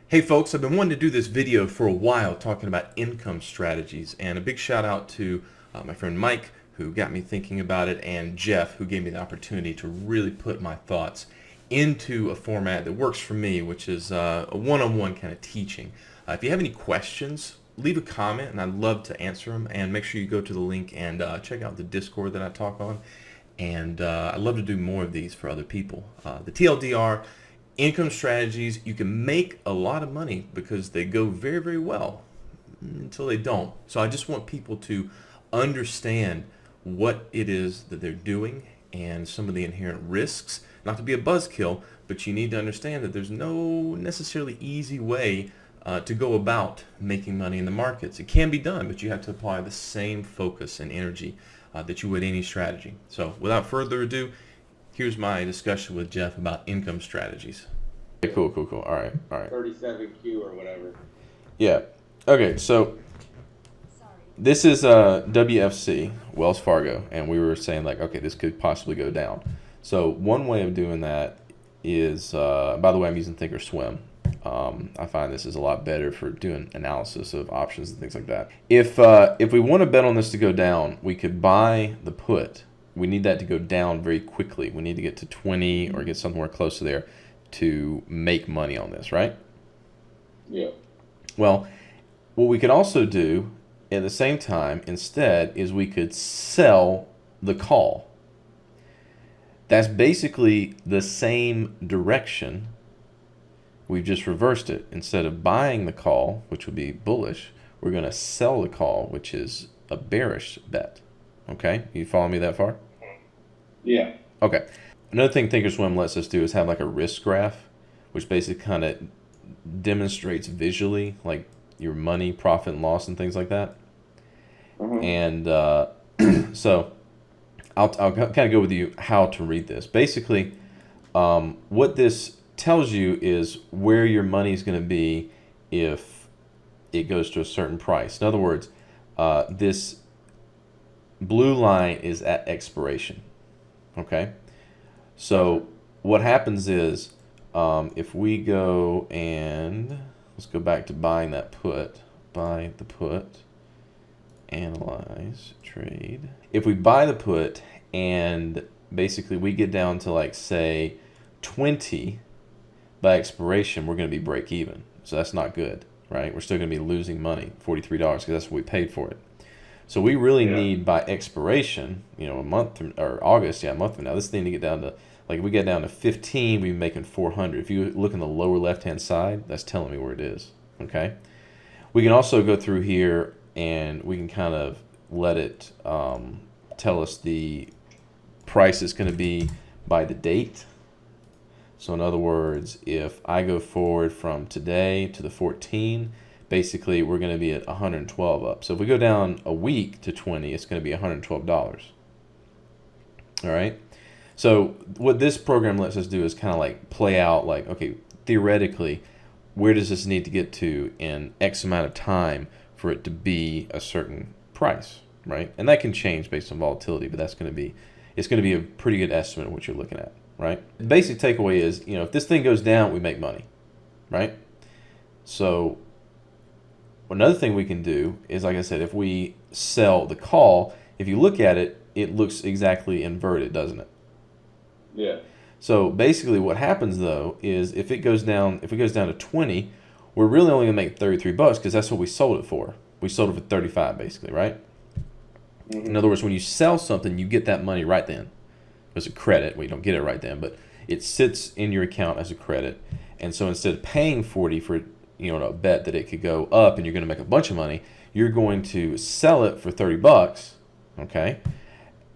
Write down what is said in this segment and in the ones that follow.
Hey folks, I've been wanting to do this video for a while talking about income strategies, and a big shout out to my friend Mike who got me thinking about it, and Jeff who gave me the opportunity to really put my thoughts into a format that works for me, which is a one-on-one kind of teaching. If you have any questions, leave a comment and I'd love to answer them, and make sure you go to the link and check out the Discord that I talk on. And I'd love to do more of these for other people. The TLDR, income strategies, you can make a lot of money because they go very, very well until they don't. So I just want people to understand what it is that they're doing and some of the inherent risks. Not to be a buzzkill, but you need to understand that there's no necessarily easy way to go about making money in the markets. It can be done, but you have to apply the same focus and energy that you would any strategy. So without further ado, here's my discussion with Jeff about income strategies. Okay, cool. All right. 37Q or whatever. Yeah. Okay, so this is WFC, Wells Fargo, and we were saying like, okay, this could possibly go down. So one way of doing that is, by the way, I'm using ThinkorSwim. I find this is a lot better for doing analysis of options and things like that. If we want to bet on this to go down, we could buy the put. We need that to go down very quickly. We need to get to 20 or get somewhere close to there to make money on this, right? Yeah. Well, what we could also do at the same time instead is we could sell the call. That's basically the same direction. We've just reversed it. Instead of buying the call, which would be bullish, we're going to sell the call, which is a bearish bet. Okay? You follow me that far? Yeah. Okay. Another thing ThinkorSwim lets us do is have like a risk graph, which basically kind of demonstrates visually like your money, profit, and loss, and things like that. And so I'll kind of go with you how to read this. Basically, what this tells you is where your money is going to be if it goes to a certain price. In other words, this blue line is at expiration. Okay? So what happens is if we go and let's go back to buying that put, buy the put, analyze, trade. If we buy the put and basically we get down to like say 20 by expiration, we're going to be break even. So that's not good, right? We're still going to be losing money, $43, because that's what we paid for it. So we really need by expiration, a month from, or August, a month from now, this thing to get down to, like if we get down to 15, we'd be making 400. If you look in the lower left-hand side, that's telling me where it is, okay? We can also go through here and we can kind of let it tell us the price is going to be by the date. So in other words, if I go forward from today to the 14, basically we're going to be at 112 up. So if we go down a week to 20, it's going to be $112. All right. So what this program lets us do is kind of like play out like, okay, theoretically, where does this need to get to in X amount of time for it to be a certain price, right? And that can change based on volatility, but it's going to be a pretty good estimate of what you're looking at, right? The basic takeaway is, if this thing goes down, we make money, right? So another thing we can do is, like I said, if we sell the call, if you look at it, it looks exactly inverted, doesn't it? Yeah. So basically what happens though is if it goes down to 20, we're really only going to make 33 bucks because that's what we sold it for. We sold it for 35 basically, right? In other words, when you sell something, you get that money right then. As a credit. Well, you don't get it right then, but it sits in your account as a credit. And so instead of paying 40 for, a bet that it could go up and you're going to make a bunch of money, you're going to sell it for 30 bucks, okay?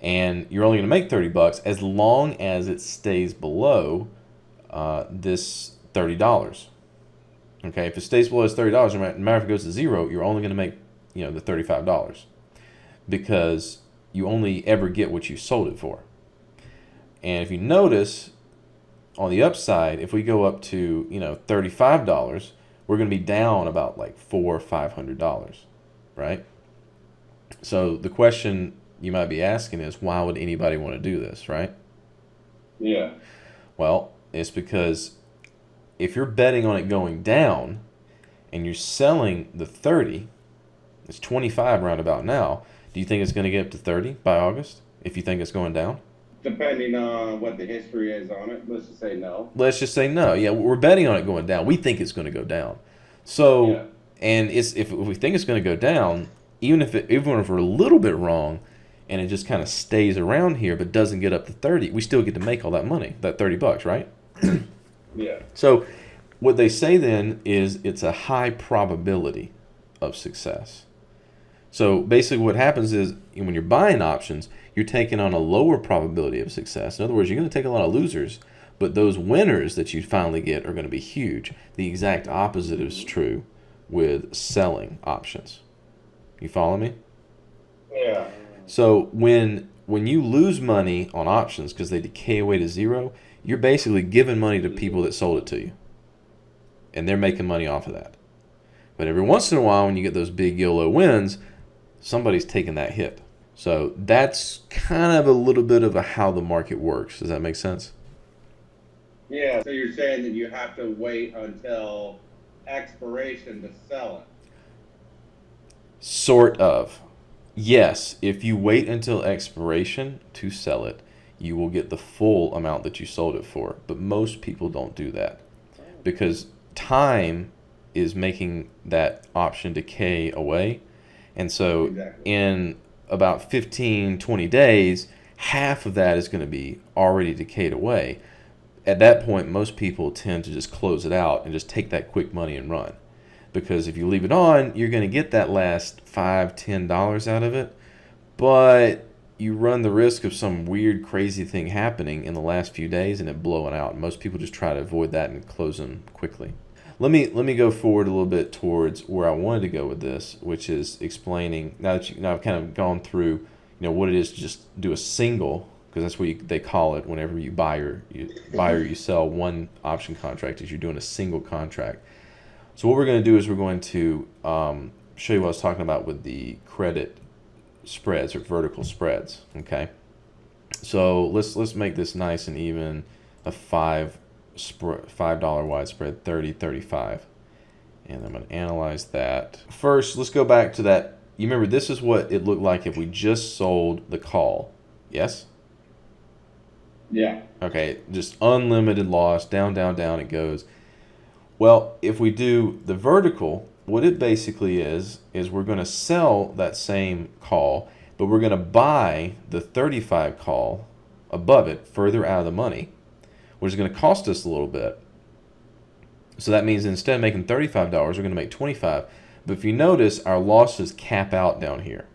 And you're only going to make 30 bucks as long as it stays below this $30. Okay, if it stays below this $30, no matter if it goes to zero, you're only going to make, the $35 because you only ever get what you sold it for. And if you notice on the upside, if we go up to, $35, we're going to be down about like $400 or $500, right? So the question you might be asking is, why would anybody want to do this, right? Yeah. Well, it's because if you're betting on it going down and you're selling the 30, it's 25 roundabout now. Do you think it's going to get up to 30 by August if you think it's going down? Depending on what the history is on it, let's just say no. Let's just say no. Yeah, we're betting on it going down. We think it's going to go down. So, Yeah. and if we think it's going to go down, even if we're a little bit wrong, and it just kind of stays around here but doesn't get up to 30, we still get to make all that money, that $30, right? Yeah. So, what they say then is it's a high probability of success. So basically what happens is when you're buying options, you're taking on a lower probability of success. In other words, you're going to take a lot of losers, but those winners that you finally get are going to be huge. The exact opposite is true with selling options. You follow me? Yeah. So when you lose money on options because they decay away to zero, you're basically giving money to people that sold it to you. And they're making money off of that. But every once in a while, when you get those big YOLO wins, somebody's taking that hit. So that's kind of a little bit of how the market works. Does that make sense? Yeah. So you're saying that you have to wait until expiration to sell it. Sort of. Yes, if you wait until expiration to sell it, you will get the full amount that you sold it for. But most people don't do that because time is making that option decay away. And so Exactly. in about 15, 20 days, half of that is going to be already decayed away. At that point, most people tend to just close it out and just take that quick money and run. Because if you leave it on, you're going to get that last $5, $10 out of it. But you run the risk of some weird, crazy thing happening in the last few days and it blowing out. Most people just try to avoid that and close them quickly. Let me go forward a little bit towards where I wanted to go with this, which is explaining now I've kind of gone through, what it is to just do a single, because that's what they call it whenever you buy or you sell one option contract, is you're doing a single contract. So what we're going to do is we're going to show you what I was talking about with the credit spreads or vertical spreads. Okay, so let's make this nice and even, a $5 wide spread, 30, 35. And I'm going to analyze that. First, let's go back to that. You remember, this is what it looked like if we just sold the call. Yes? Yeah. Okay, just unlimited loss, down, down, down it goes. Well, if we do the vertical, what it basically is we're going to sell that same call, but we're going to buy the 35 call above it further out of the money, which is going to cost us a little bit. So that means instead of making $35, we're going to make $25. But if you notice, our losses cap out down here.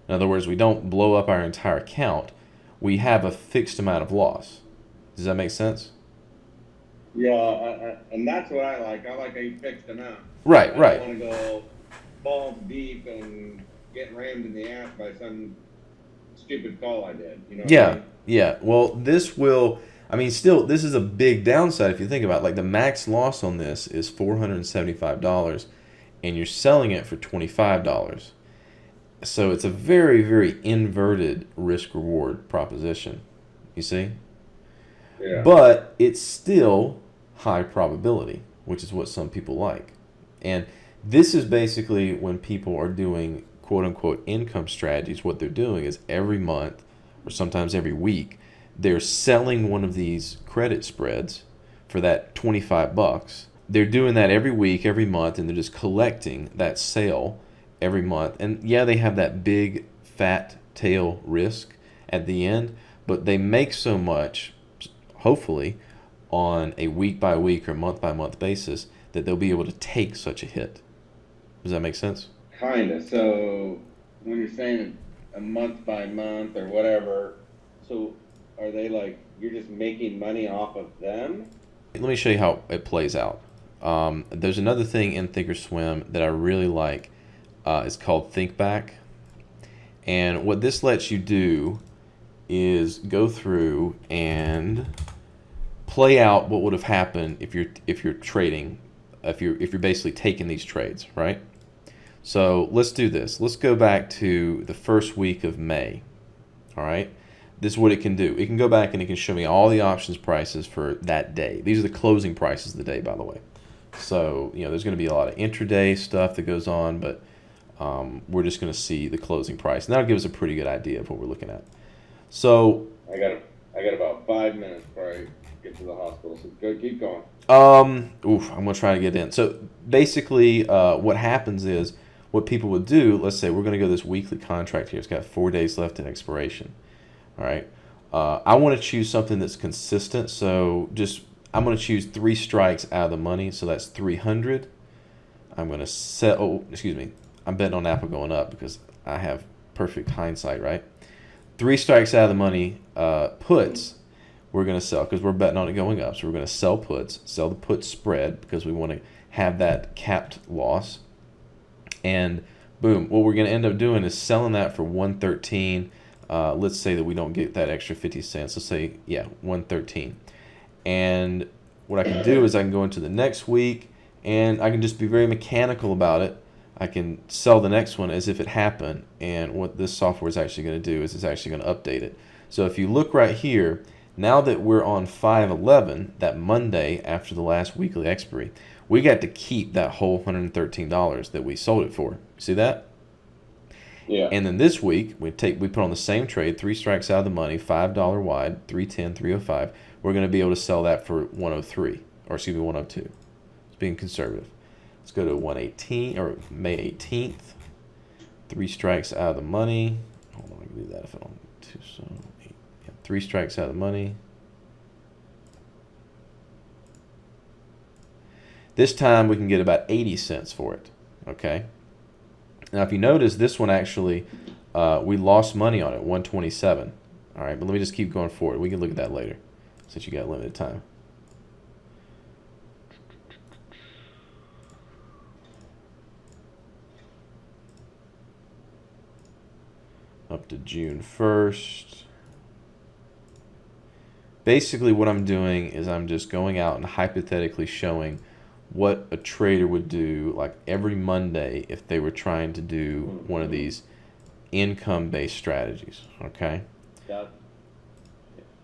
In other words, we don't blow up our entire account. We have a fixed amount of loss. Does that make sense? Yeah, and that's what I like. I like a fixed amount. Right, I right. don't want to go balls deep and get rammed in the ass by some stupid call I did. You know what I mean? Yeah. Well, this is a big downside if you think about it. Like, the max loss on this is $475, and you're selling it for $25. So it's a very, very inverted risk-reward proposition. You see? Yeah. But it's still high probability, which is what some people like. And this is basically when people are doing quote-unquote income strategies. What they're doing is every month or sometimes every week, they're selling one of these credit spreads for that $25. They're doing that every week, every month, and they're just collecting that sale every month. And yeah, they have that big fat tail risk at the end, but they make so much, hopefully, on a week by week or month by month basis that they'll be able to take such a hit. Does that make sense? Kinda. So when you're saying a month by month or whatever, so are they like, you're just making money off of them? Let me show you how it plays out. There's another thing in ThinkorSwim that I really like. It's called Think Back. And what this lets you do is go through and play out what would have happened if you're trading, if you're basically taking these trades, right? So let's do this. Let's go back to the first week of May. All right. this is what it can do. It can go back and it can show me all the options prices for that day. These are the closing prices of the day, by the way. So, there's going to be a lot of intraday stuff that goes on, but we're just going to see the closing price. And that'll give us a pretty good idea of what we're looking at. So I got about 5 minutes before I get to the hospital, so keep going. I'm going to try to get in. So basically what happens is what people would do, let's say we're going to go this weekly contract here. It's got 4 days left in expiration. All right. I want to choose something that's consistent. So I'm going to choose 3 strikes out of the money. So that's 300. I'm going to set, I'm betting on Apple going up because I have perfect hindsight, right? 3 strikes out of the money puts we're going to sell because we're betting on it going up. So we're going to sell puts, sell the put spread because we want to have that capped loss. And boom, what we're going to end up doing is selling that for 113. Let's say that we don't get that extra 50 cents. Let's say, 113. And what I can do is I can go into the next week and I can just be very mechanical about it. I can sell the next one as if it happened. And what this software is actually going to do is it's actually going to update it. So if you look right here, now that we're on 5/11, that Monday after the last weekly expiry, we got to keep that whole $113 that we sold it for. See that? Yeah. And then this week, we put on the same trade, 3 strikes out of the money, $5 wide, 310, 305. We're going to be able to sell that for 103, or 102. It's being conservative. Let's go to 118 or May 18th. 3 strikes out of the money. Hold on, I can do that if I don't. 2, so 8. Yeah, 3 strikes out of the money. This time we can get about 80 cents for it. Okay. Now, if you notice, this one actually, we lost money on it, 127. All right, but let me just keep going forward. We can look at that later since you got limited time. Up to June 1st. Basically, what I'm doing is I'm just going out and hypothetically showing what a trader would do like every Monday if they were trying to do one of these income-based strategies, okay?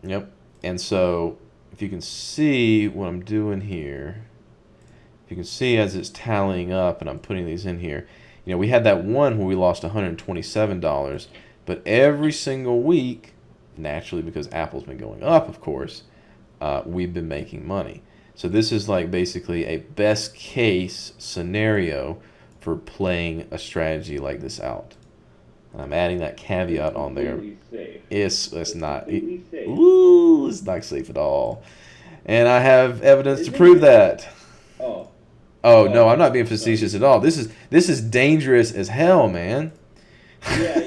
Yep. And so if you can see what I'm doing here, if you can see as it's tallying up and I'm putting these in here, we had that one where we lost $127, but every single week, naturally because Apple's been going up, of course, we've been making money. So this is like basically a best case scenario for playing a strategy like this out. And I'm adding that caveat on there. It's not. It's not safe at all. And I have evidence to prove that. Oh no, I'm not being facetious at all. This is dangerous as hell, man. Yeah.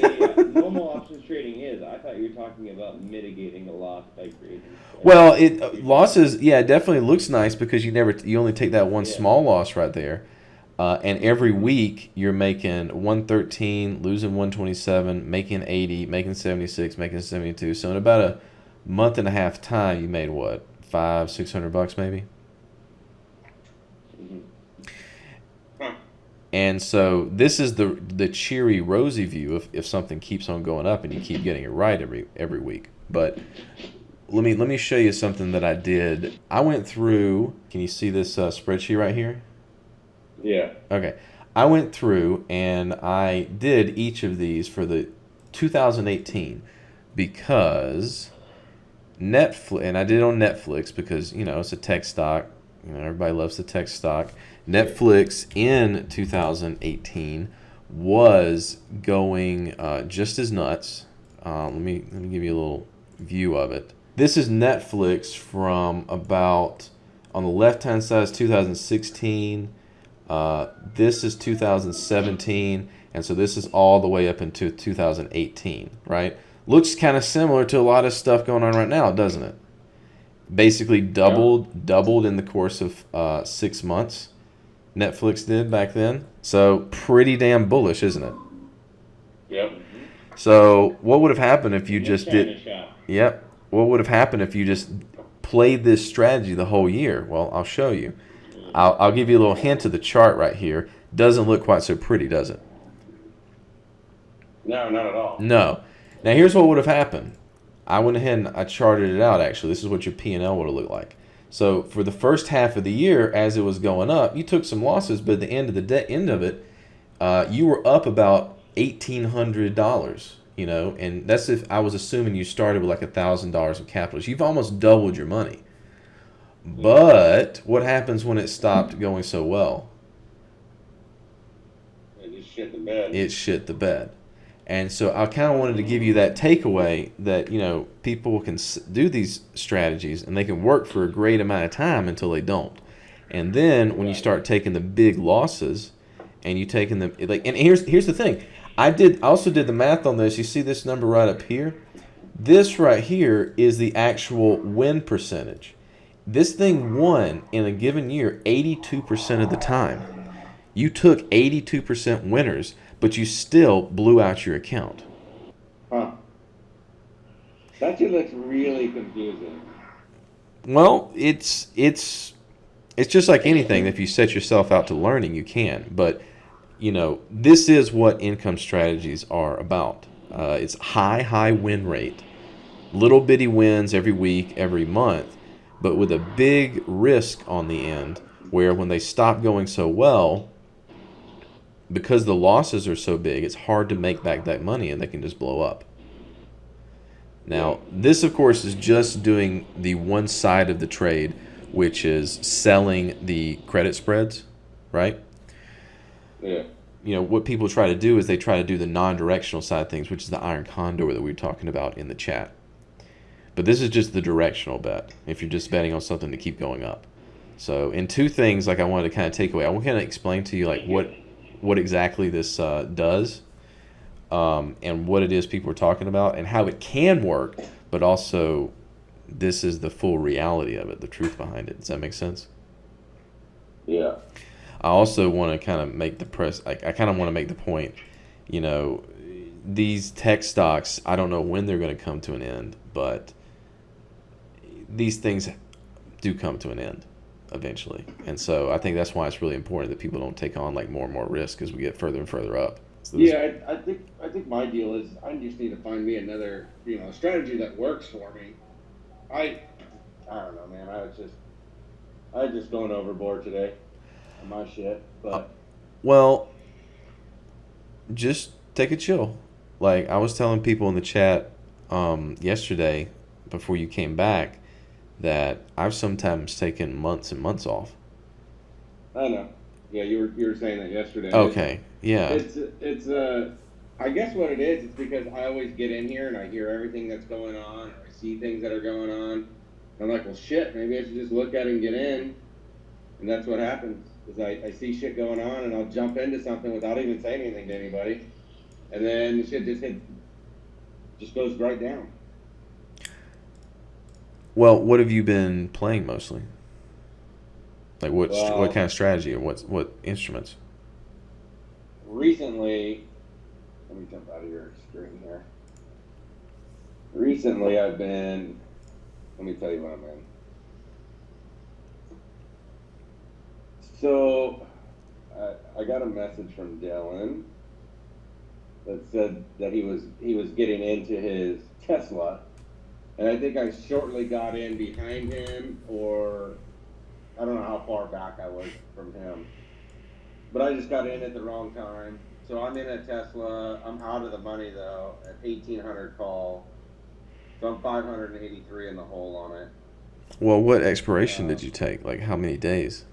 Normal options trading is. I thought you were talking about mitigating the loss by creating. Well, losses, it definitely looks nice because you only take that one small loss right there, and every week you're making 113, losing 127, making 80, making 76, making 72. So in about a month and a half time, you made what, $500-600 maybe. And so this is the cheery, rosy view if something keeps on going up and you keep getting it right every week. But let me show you something that I did. I went through. Can you see this spreadsheet right here? Yeah. Okay. I went through and I did each of these for the 2018 because Netflix, and I did it on Netflix because it's a tech stock. Everybody loves the tech stock. Netflix in 2018 was going just as nuts. Let me give you a little view of it. This is Netflix from about, on the left-hand side is 2016. This is 2017. And so this is all the way up into 2018, right? Looks kind of similar to a lot of stuff going on right now, doesn't it? Basically doubled in the course of 6 months. Netflix did back then. So pretty damn bullish, isn't it? Yep. So what would have happened if you just did... Yep. What would have happened if you just played this strategy the whole year? Well, I'll show you. I'll give you a little hint of the chart right here. Doesn't look quite so pretty, does it? No, not at all. No. Now here's what would have happened. I went ahead and I charted it out. Actually, this is what your P&L would have looked like. So for the first half of the year, as it was going up, you took some losses, but at the end of end of it, you were up about $1,800. You know, and that's if I was assuming you started with like $1,000 of capital. So you've almost doubled your money. Yeah. But what happens when it stopped going so well? And just shit the bed. It shit the bed. And so I kind of wanted to give you that takeaway that, you know, people can do these strategies and they can work for a great amount of time until they don't. And then when you start taking the big losses and you taking them, like, and here's the thing. I also did the math on this. You see this number right up here? This right here is the actual win percentage. This thing won in a given year 82% of the time. You took 82% winners, but you still blew out your account. Huh. That shit looks really confusing. Well, it's just like anything. If you set yourself out to learning, you can. But you know, this is what income strategies are about. It's high win rate, little bitty wins every week, every month, but with a big risk on the end. Where when they stop going so well, because the losses are so big, it's hard to make back that money, and they can just blow up. Now, this, of course, is just doing the one side of the trade, which is selling the credit spreads, right? Yeah. You know, what people try to do is they try to do the non-directional side of things, which is the iron condor that we were talking about in the chat. But this is just the directional bet, if you're just betting on something to keep going up. So, in two things, like I wanted to kind of take away, I want to kind of explain to you, like, what exactly this does, and what it is people are talking about, and how it can work, but also this is the full reality of it, the truth behind it. Does that make sense? Yeah. I also want to kind of make I kind of want to make the point, you know, these tech stocks, I don't know when they're going to come to an end, but these things do come to an end eventually. And so I think that's why it's really important that people don't take on like more and more risk as we get further and further up. So Yeah, I think my deal is I just need to find me another, strategy that works for me. I don't know, man. I was just going overboard today on my shit, but well, just take a chill. Like I was telling people in the chat yesterday before you came back that I've sometimes taken months and months off. I know. Yeah, you were saying that yesterday. Okay. Yeah. It's I guess what it is, it's because I always get in here and I hear everything that's going on, or I see things that are going on. And I'm like, well, shit, maybe I should just look at it and get in. And that's what happens, is I see shit going on and I'll jump into something without even saying anything to anybody. And then the shit just goes right down. Well, what have you been playing mostly? Like what Well, kind of strategy or what instruments? recently, let me jump out of your screen here. Recently, let me tell you what I'm in. So, I got a message from Dylan that said that he was getting into his Tesla, and I think I shortly got in behind him, or I don't know how far back I was from him, but I just got in at the wrong time. So I'm in a Tesla. I'm out of the money though at 1,800 call. So I'm 583 in the hole on it. Well, what expiration did you take? Like how many days?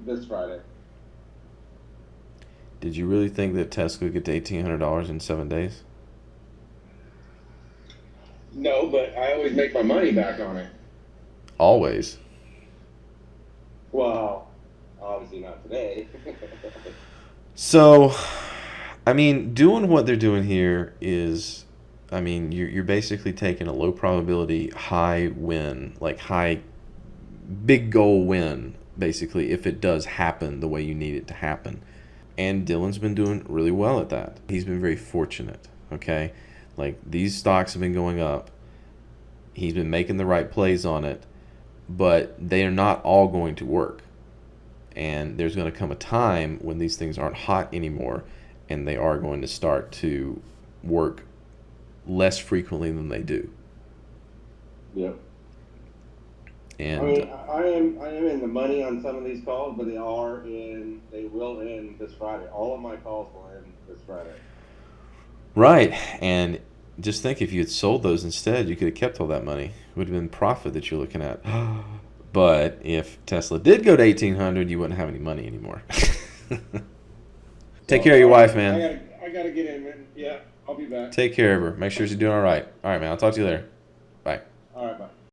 This Friday. Did you really think that Tesla would get to $1,800 in 7 days? No, but I always make my money back on it. Always. Well, obviously not today. So, I mean, doing what they're doing here is, I mean, you're basically taking a low probability, high win, like high, big goal win, basically, if it does happen the way you need it to happen. And Dylan's been doing really well at that. He's been very fortunate, okay? Like, these stocks have been going up. He's been making the right plays on it, but they are not all going to work. And there's going to come a time when these things aren't hot anymore and they are going to start to work less frequently than they do. Yep. And I mean, I am in the money on some of these calls, but they will end this Friday. All of my calls will end this Friday. right, and just think, if you had sold those instead, you could have kept all that money. It would have been profit that you're looking at. But if Tesla did go to 1,800, you wouldn't have any money anymore. Take care of your wife, man. I gotta get in, man. Yeah, I'll be back. Take care of her. Make sure she's doing all right. All right, man. I'll talk to you later. Bye. All right, bye.